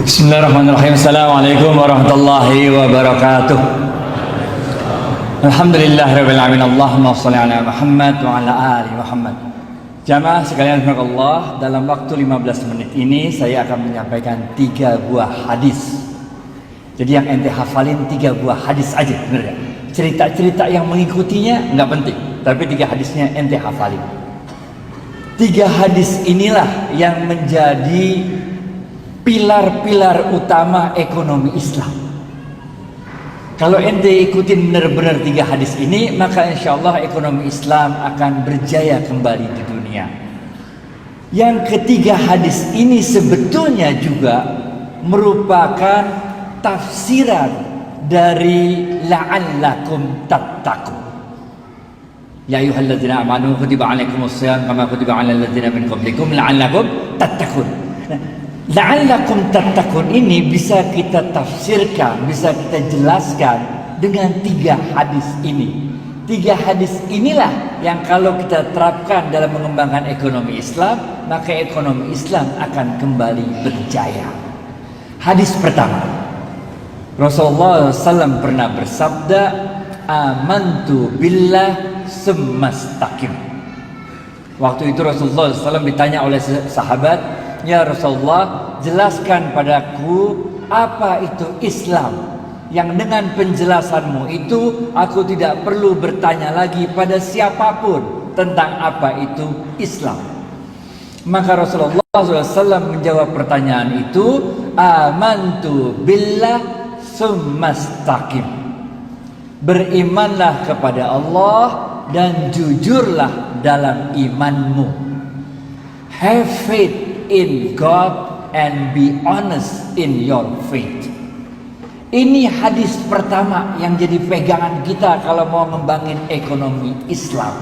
Bismillahirrahmanirrahim. Assalamualaikum warahmatullahi wabarakatuh. Alhamdulillahirabbil alamin. Allahumma shalli ala Muhammad wa ala ali Muhammad. Jamaah sekalian Allah, dalam waktu 15 menit ini saya akan menyampaikan 3 buah hadis. Jadi yang ente hafalin 3 buah hadis aja, bener ya? Cerita-cerita yang mengikutinya nggak penting, tapi 3 hadisnya ente hafalin. 3 hadis inilah yang menjadi pilar-pilar utama ekonomi Islam. Kalau ente ikutin benar-benar 3 hadis ini, maka insya Allah ekonomi Islam akan berjaya kembali di dunia. Yang ketiga hadis ini sebetulnya juga merupakan tafsiran dari la'allakum tattaqun. Ya ayyuhalladzina amanu kutiba alaikumusshiyam kama kutiba alal ladzina min qablikum la'allakum tattaqun. La'allakum tattaqun ini bisa kita tafsirkan, bisa kita jelaskan dengan 3 hadis ini. 3 hadis inilah yang kalau kita terapkan dalam mengembangkan ekonomi Islam, maka ekonomi Islam akan kembali berjaya. Hadis pertama, Rasulullah SAW pernah bersabda, amantu billah sumastaqim. Waktu itu Rasulullah SAW ditanya oleh sahabat, ya Rasulullah, jelaskan padaku apa itu Islam, yang dengan penjelasanmu itu aku tidak perlu bertanya lagi pada siapapun tentang apa itu Islam. Maka Rasulullah SAW menjawab pertanyaan itu, amantu billah summastaqim. Berimanlah kepada Allah dan jujurlah dalam imanmu. Have faith in God and be honest in your faith. Ini hadis pertama yang jadi pegangan kita kalau mau ngembangin ekonomi Islam.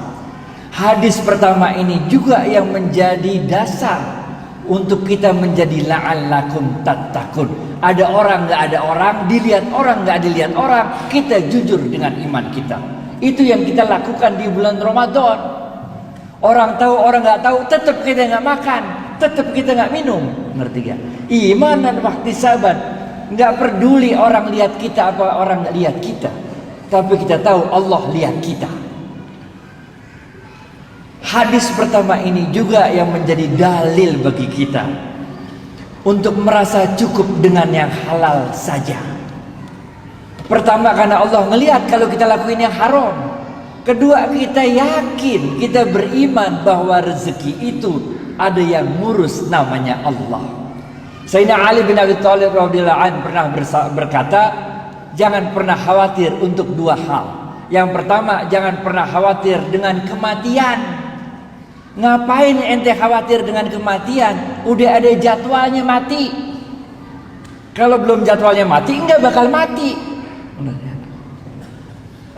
Hadis pertama ini juga yang menjadi dasar untuk kita menjadi la'allakum tattaqun. Ada orang nggak ada orang, dilihat orang nggak dilihat orang, kita jujur dengan iman kita. Itu yang kita lakukan di bulan Ramadan. Orang tahu orang nggak tahu, tetap kita nggak makan, tetap kita nggak minum, ngerti gak? Iman dan ihtisaban, nggak peduli orang lihat kita apa orang nggak lihat kita, tapi kita tahu Allah lihat kita. Hadis pertama ini juga yang menjadi dalil bagi kita untuk merasa cukup dengan yang halal saja. Pertama, karena Allah ngelihat kalau kita lakuin yang haram. Kedua, kita yakin, kita beriman bahwa rezeki itu ada yang ngurus, namanya Allah. Sayyidina Ali bin Abi Thalib radhiyallahu anhu pernah berkata, jangan pernah khawatir untuk 2 hal. Yang pertama, jangan pernah khawatir dengan kematian. Ngapain ente khawatir dengan kematian? Udah ada jadwalnya mati. Kalau belum jadwalnya mati, enggak bakal mati.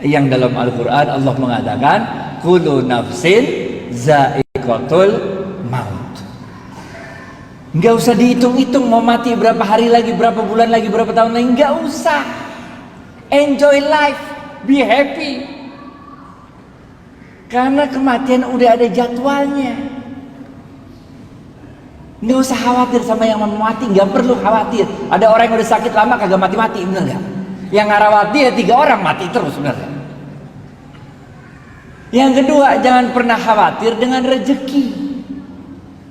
Yang dalam Al-Quran Allah mengatakan, kullu nafsin za'iqatul maut. Enggak usah dihitung-hitung mau mati berapa hari lagi, berapa bulan lagi, berapa tahun lagi, enggak usah. Enjoy life, be happy. Karena kematian udah ada jadwalnya. Enggak usah khawatir sama yang mau mati, enggak perlu khawatir. Ada orang yang udah sakit lama kagak mati-mati, bener enggak? Yang ngarawat dia 3 orang mati terus, sebenarnya. Yang kedua, jangan pernah khawatir dengan rezeki.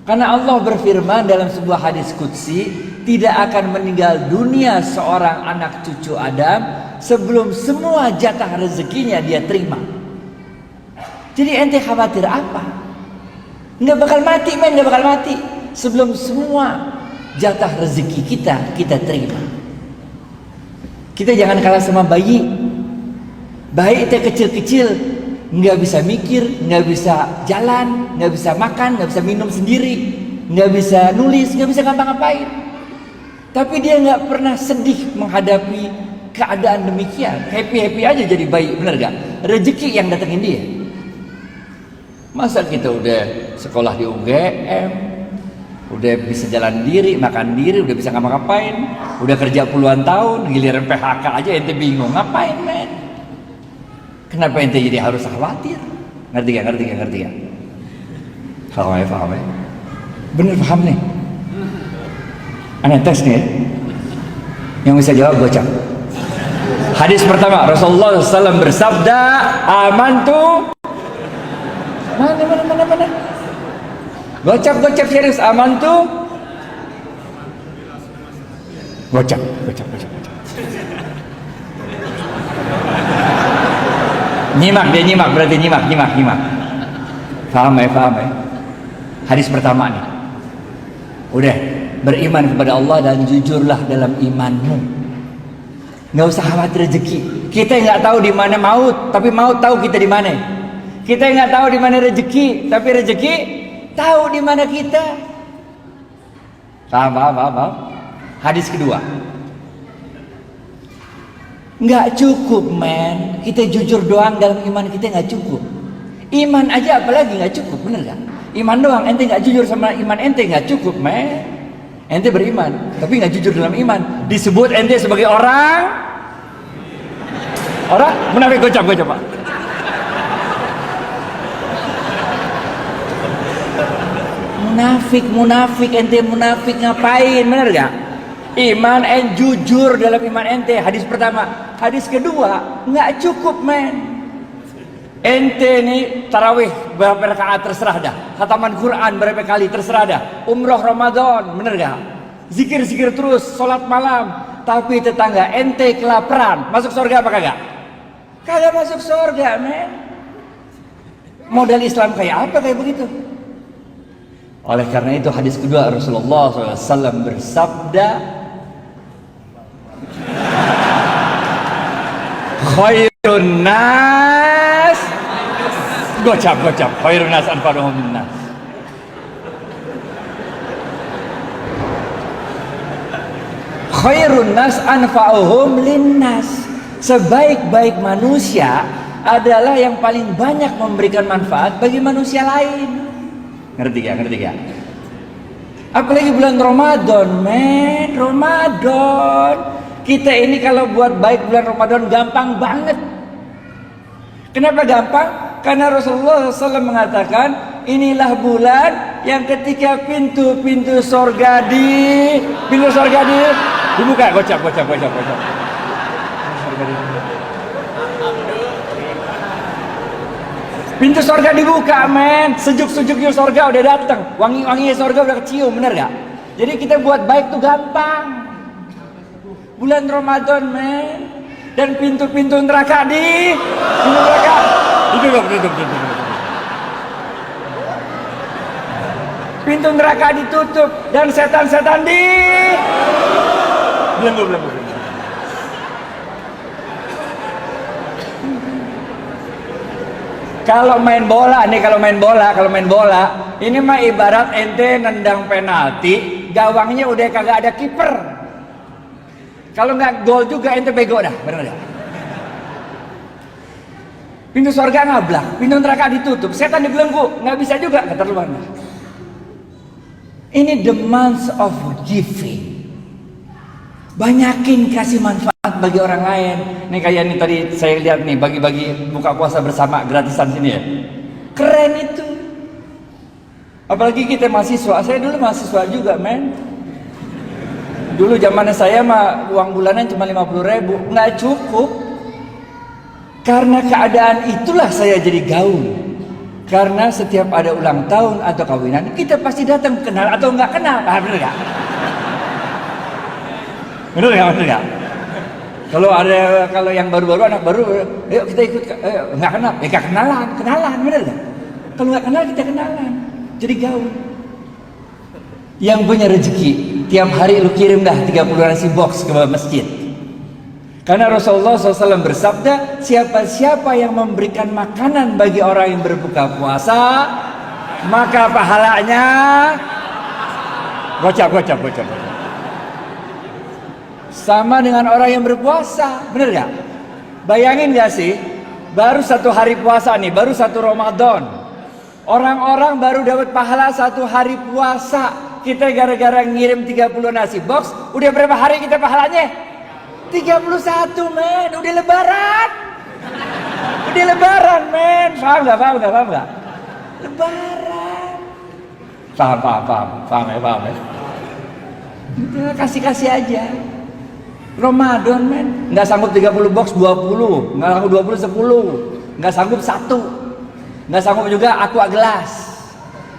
Karena Allah berfirman dalam sebuah hadis qudsi, tidak akan meninggal dunia seorang anak cucu Adam sebelum semua jatah rezekinya dia terima. Jadi ente khawatir apa? Nggak bakal mati, men, nggak bakal mati sebelum semua jatah rezeki kita terima. Kita jangan kalah sama bayi. Bayi itu kecil-kecil, nggak bisa mikir, nggak bisa jalan, nggak bisa makan, nggak bisa minum sendiri, nggak bisa nulis, nggak bisa ngapa-ngapain. Tapi dia nggak pernah sedih menghadapi keadaan demikian. Happy-happy aja jadi bayi, bener gak? Rezeki yang datengin dia. Masa kita udah sekolah di UGM, udah bisa jalan diri, makan diri, udah bisa ngapa-ngapain, udah kerja puluhan tahun, giliran PHK aja ente bingung ngapain, men? Kenapa ente jadi harus khawatir? Ngerti gak? Paham ya? Bener paham nih? Aneh tes nih ya? Yang bisa jawab gocap. Hadis pertama, Rasulullah SAW bersabda, amantu. Mana. Gocap serius, amantu. Gocap. Nyimak berarti nyimak. Paham ya? Hadis pertama nih. Udah, beriman kepada Allah dan jujurlah dalam imanmu. Nggak usah khawatir rezeki. Kita nggak tahu di mana maut, tapi maut tahu kita di mana. Kita nggak tahu di mana rezeki, tapi rezeki tahu di mana kita. Paham. Hadis kedua. Nggak cukup, men. Kita jujur doang dalam iman kita nggak cukup. Iman aja apalagi nggak cukup, bener gak? Iman doang, ente nggak jujur sama iman ente nggak cukup, men. Ente beriman, tapi nggak jujur dalam iman. Disebut ente sebagai orang munafik. Gocap Pak. Munafik ente munafik ngapain, bener gak? Iman and jujur dalam iman ente. Hadis pertama. Hadis kedua, nggak cukup, men. Ente nih tarawih berapa rakaat terserah dah. Khataman Quran berapa kali terserah dah. Umroh Ramadan, bener gak? Zikir terus, sholat malam. Tapi tetangga ente kelaparan, masuk surga apa kagak? Kagak masuk surga, men. Modal Islam kayak apa kayak begitu? Oleh karena itu hadis kedua, Rasulullah SAW bersabda, khairun nas, gocap, khairun nas anfa'uhum linnas. Khairun nas anfa'uhum linnas. Sebaik-baik manusia adalah yang paling banyak memberikan manfaat bagi manusia lain. Ngerti gak? Apalagi bulan Ramadan, men. Ramadan. Kita ini kalau buat baik bulan Ramadan gampang banget. Kenapa gampang? Karena Rasulullah SAW mengatakan, inilah bulan yang ketika pintu surga dibuka. Gocap. Pintu surga dibuka, men. Sejuk-sejuknya surga udah datang. Wangi-wanginya surga udah kecium, bener gak? Jadi kita buat baik tuh gampang. Bulan Ramadan, men. Dan pintu-pintu neraka ditutup. Pintu neraka ditutup dan setan-setan belum. Kalau main bola, ini mah ibarat ente nendang penalti, gawangnya udah kagak ada kiper. Kalau nggak gol juga ente bego dah, bener gak? Pintu surga ngablak, pintu neraka ditutup, setan dibelenggu, nggak bisa juga, kata lu. Ini the month of giving. Banyakin kasih manfaat bagi orang lain. Nih kayak ini tadi saya lihat nih, bagi-bagi buka puasa bersama gratisan sini ya. Keren itu. Apalagi kita mahasiswa. Saya dulu mahasiswa juga, men. Dulu zamannya saya mah uang bulanan cuma 50.000, nggak cukup. Karena keadaan itulah saya jadi gaul. Karena setiap ada ulang tahun atau kawinan, kita pasti datang, kenal atau nggak kenal. Bener nggak? Bener nggak? Kalau yang baru-baru, anak baru, yuk kita ikut, nggak kenal, kenalan, bener nggak? Kalau nggak kenal kita kenalan, jadi gaul. Yang punya rezeki, tiap hari lu kirim dah 30 nasi box ke masjid. Karena Rasulullah SAW bersabda, siapa yang memberikan makanan bagi orang yang berbuka puasa, maka pahalanya gocap. Sama dengan orang yang berpuasa, bener gak? Bayangin gak sih, baru 1 hari puasa nih, baru 1 Ramadan, orang-orang baru dapat pahala 1 hari puasa. Kita gara-gara ngirim 30 nasi box, udah berapa hari kita pahalanya? 31, men. Udah lebaran, men. Paham gak? Lebaran. Paham ya. Kasih aja. Ramadan men, nggak sanggup 30 box 20, nggak sanggup 20 10, nggak sanggup 1, nggak sanggup juga aqua gelas,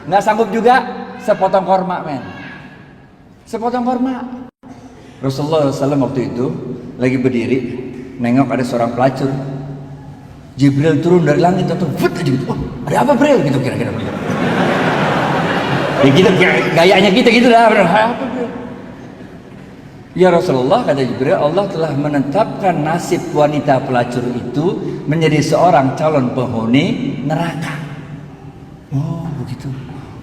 nggak sanggup juga sepotong korma men, sepotong korma. Rasulullah SAW waktu itu lagi berdiri, nengok ada seorang pelacur. Jibril turun dari langit atau fut aja gitu. Oh, ada apa Bril gitu kira-kira. Ya gitu gayanya kita gitu dah. Apa Bril? Ya Rasulullah, kata Jibril, Allah telah menetapkan nasib wanita pelacur itu menjadi seorang calon penghuni neraka. Oh begitu.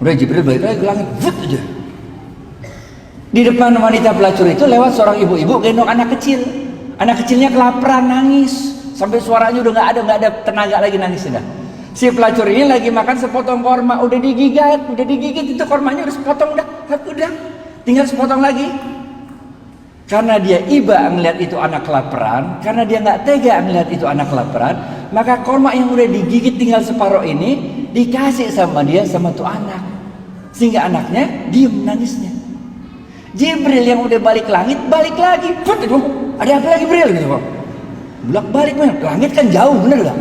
Udah Jibril balik lagi ke langit, fut aja. Di depan wanita pelacur itu lewat seorang ibu-ibu gendong anak kecil. Anak kecilnya kelaparan nangis sampai suaranya udah nggak ada tenaga lagi nangis sudah. Si pelacur ini lagi makan sepotong korma, udah digigit itu kormanya udah sepotong udah tinggal sepotong lagi. Karena dia iba ngelihat itu anak kelaparan, karena dia nggak tega ngelihat itu anak kelaparan, maka korma yang udah digigit tinggal separuh ini dikasih sama dia sama tuh anak, sehingga anaknya diem nangisnya. Jibril yang udah balik langit balik lagi, put, ada apa lagi Bril gitu kok? Bolak balik men, langit kan jauh bener gak?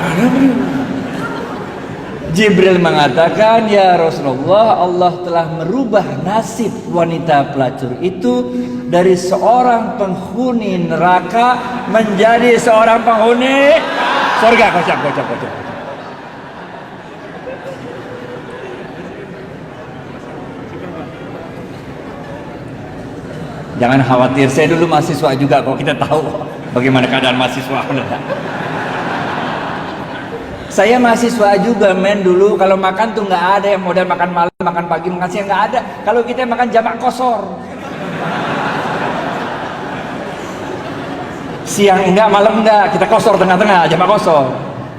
Ada Bril. Jibril mengatakan, ya Rasulullah, Allah telah merubah nasib wanita pelacur itu dari seorang penghuni neraka menjadi seorang penghuni surga. Kocak. Jangan khawatir, saya dulu mahasiswa juga kok, kita tahu bagaimana keadaan mahasiswa. Saya mahasiswa juga men dulu, kalau makan tuh nggak ada yang modal makan malam, makan pagi, makan siang nggak ada. Kalau kita makan jamak kosor. Siang enggak, malam enggak, kita kosor tengah-tengah, jamak kosor.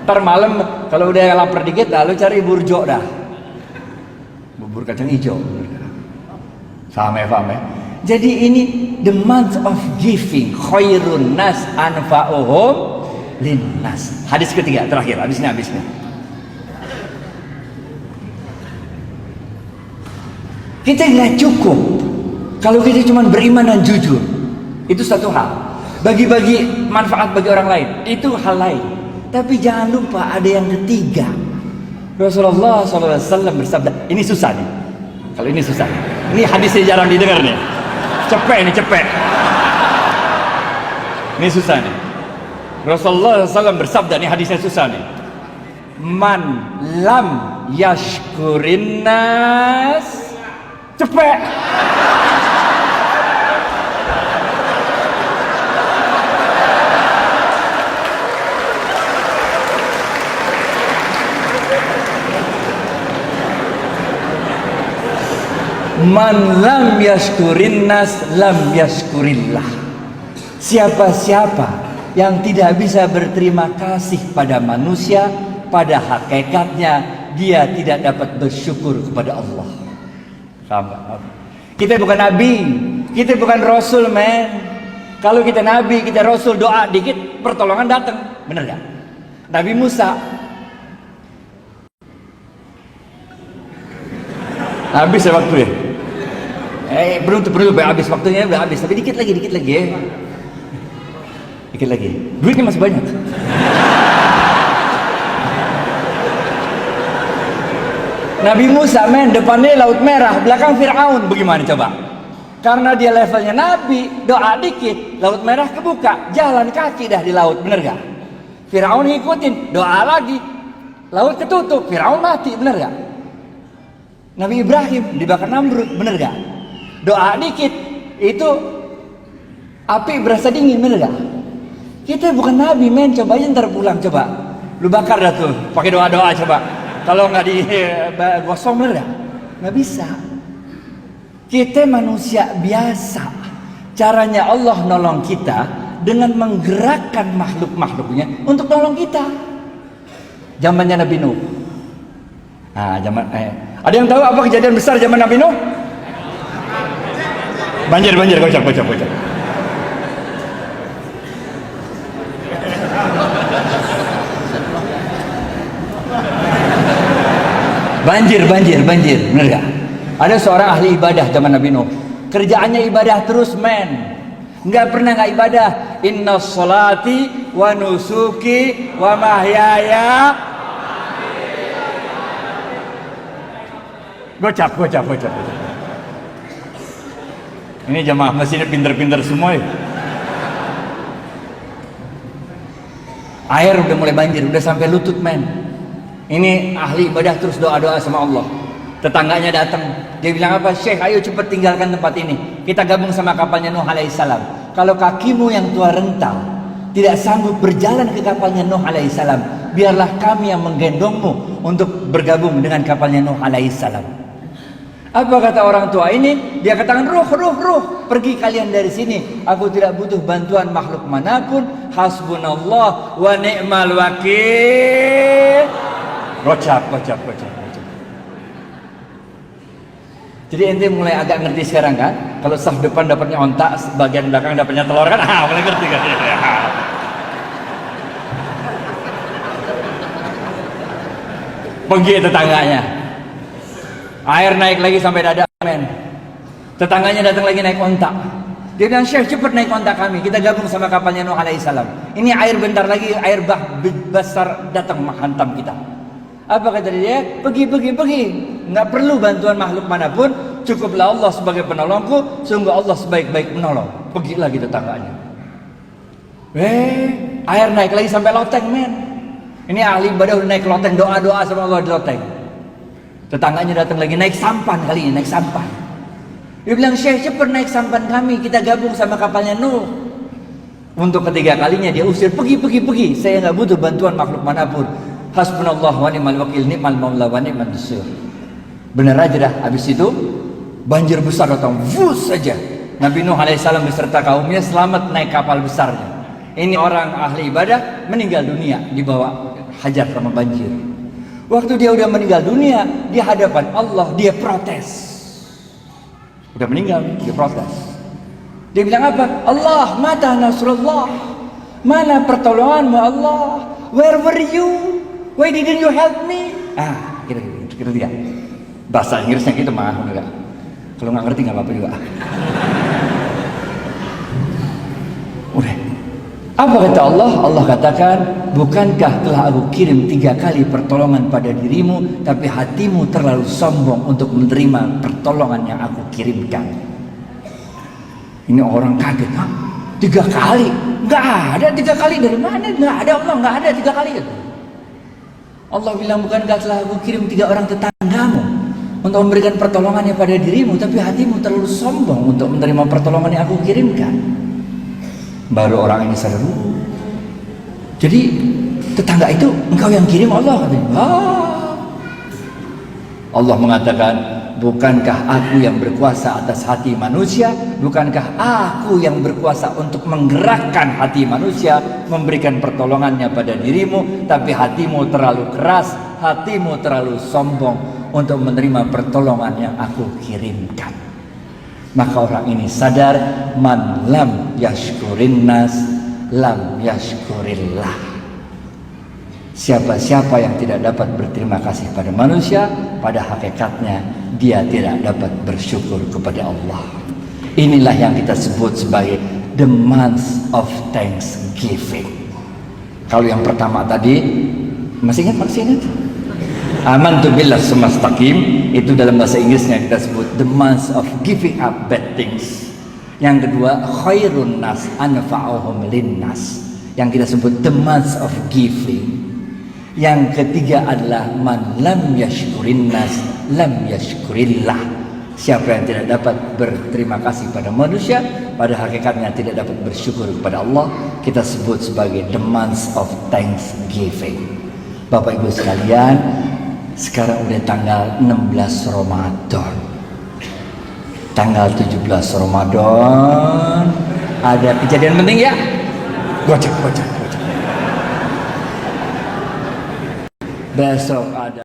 Ntar malam kalau udah lapar dikit lalu cari burjo dah. Bubur kacang hijau. Sama ya. Jadi ini the month of giving, khairun nas anfa'uhum linnas. Hadis ketiga terakhir, habisnya. Kita nggak cukup kalau kita cuma beriman dan jujur. Itu satu hal. Bagi-bagi manfaat bagi orang lain, itu hal lain. Tapi jangan lupa ada yang ketiga. Rasulullah SAW bersabda, ini susah nih. Kalau ini susah. Ini hadisnya jarang didengar nih. Cepet. Ini susah nih. Rasulullah SAW bersabda, ini hadisnya susah nih. Man lam yashkurin nas. Cepet. Man lam yashkurin nas lam yashkurillah. Siapa-siapa yang tidak bisa berterima kasih pada manusia, pada hakikatnya dia tidak dapat bersyukur kepada Allah. Kita bukan nabi, kita bukan rasul men. Kalau kita nabi, kita rasul, doa dikit pertolongan datang, bener gak? Nabi Musa habis ya waktu ya. Belum habis waktunya, udah habis, tapi dikit lagi ya. Dikit lagi. Duitnya masih banyak. Nabi Musa men, depannya Laut Merah, belakang Fir'aun. Bagaimana coba? Karena dia levelnya Nabi, doa dikit, Laut Merah kebuka, jalan kaki dah di laut, bener gak? Fir'aun ngikutin, doa lagi, laut ketutup, Fir'aun mati, bener gak? Nabi Ibrahim dibakar Namrud, bener gak? Doa dikit, itu api berasa dingin, bener gak? Kita bukan nabi men, coba aja ntar pulang, coba lu bakar dah tuh, pakai doa-doa coba. Kalau nggak digosong, bener gak? Nggak bisa. Kita manusia biasa. Caranya Allah nolong kita dengan menggerakkan makhluk-makhluknya untuk nolong kita. Zamannya Nabi Nuh. Nah, ada yang tahu apa kejadian besar zaman Nabi Nuh? Banjir, kocak. Banjir, bener gak? Ada seorang ahli ibadah zaman Nabi Nuh. Kerjaannya ibadah terus, men. Nggak pernah nggak ibadah. Inna sholati wa nusuki wa mahyaya. Gocap. Ini jamaah masjidnya pinter-pinter semua ya. Air udah mulai banjir, udah sampai lutut, men. Ini ahli ibadah terus doa-doa sama Allah. Tetangganya datang, dia bilang apa? Syekh, ayo cepat tinggalkan tempat ini. Kita gabung sama kapalnya Nuh alaihissalam. Kalau kakimu yang tua rental tidak sanggup berjalan ke kapalnya Nuh alaihissalam, biarlah kami yang menggendongmu untuk bergabung dengan kapalnya Nuh alaihissalam. Apa kata orang tua ini? Dia katakan, ruh, pergi kalian dari sini. Aku tidak butuh bantuan makhluk manapun. Hasbunallah wa ni'mal wakil. Gocap. Jadi ente mulai agak ngerti sekarang kan? Kalau saf depan dapatnya ontak, bagian belakang dapatnya telur kan? Mulai ngerti kan? Pergi tetangganya. Air naik lagi sampai dada, men. Tetangganya datang lagi naik ontak. Dia bilang, Syekh, cepat naik ontak kami. Kita gabung sama kapalnya Nuh alaihissalam. Ini air bentar lagi, air besar datang menghantam kita. Apa kata dia? Pergi. Nggak perlu bantuan makhluk manapun. Cukuplah Allah sebagai penolongku. Sungguh Allah sebaik-baik penolong. Pergi lagi tetangganya. Air naik lagi sampai loteng, men. Ini ahli ibadah udah naik loteng, doa-doa sama Allah di loteng. Tetangganya datang lagi, naik sampan kali ini, naik sampan. Dia bilang, Syekh, cepat naik sampan kami, kita gabung sama kapalnya Nuh. Untuk ketiga kalinya dia usir, pergi. Saya nggak butuh bantuan makhluk manapun. Hasbunallah wa ni'mal wakil, ni'mal maula wa ni'man nasir. Benar aja dah. Habis itu banjir besar datang, vus saja. Nabi Nuh alaihissalam beserta kaumnya selamat naik kapal besarnya. Ini orang ahli ibadah meninggal dunia dibawa hajar sama banjir. Waktu dia udah meninggal dunia, di hadapan Allah dia protes. Udah meninggal, dia protes. Dia bilang apa? Allah, mata nasrullah. Mana pertolonganmu Allah? Where were you? Why didn't you help me? Kira-kira dia. Bahasa Inggrisnya gitu mah enggak. Kalau nggak ngerti nggak apa-apa juga. Udah. Apa kata Allah? Allah katakan, bukankah telah aku kirim 3 kali pertolongan pada dirimu, tapi hatimu terlalu sombong untuk menerima pertolongan yang aku kirimkan. Ini orang kaget, 3 kali? Nggak ada 3 kali, dari mana? Nggak ada Allah, nggak ada 3 kali. Allah bilang, bukankah telah aku kirim 3 orang tetanggamu untuk memberikan pertolongannya pada dirimu, tapi hatimu terlalu sombong untuk menerima pertolongan yang aku kirimkan. Baru orang ini sadar. Jadi tetangga itu engkau yang kirim Allah, katanya. Allah mengatakan, bukankah aku yang berkuasa atas hati manusia? Bukankah aku yang berkuasa untuk menggerakkan hati manusia, memberikan pertolongannya pada dirimu, tapi hatimu terlalu keras, hatimu terlalu sombong untuk menerima pertolongan yang aku kirimkan. Maka orang ini sadar, man lam yashkurin nas lam yashkurillah. Siapa-siapa yang tidak dapat berterima kasih pada manusia, pada hakikatnya dia tidak dapat bersyukur kepada Allah. Inilah yang kita sebut sebagai the month of thanksgiving. Kalau yang pertama tadi, masih ingat? Amantu billah sumastaqim, itu dalam bahasa Inggrisnya kita sebut the month of giving up bad things. Yang kedua, khairun nas anfa'uhum linnas, yang kita sebut the month of giving. Yang ketiga adalah man lam yashkurin nas lam yashkurillah. Siapa yang tidak dapat berterima kasih pada manusia, pada hakikatnya tidak dapat bersyukur kepada Allah, kita sebut sebagai the month of thanksgiving. Bapak Ibu sekalian, sekarang udah tanggal 16 Ramadan. Tanggal 17 Ramadan ada kejadian penting ya? Gocek. Besok ada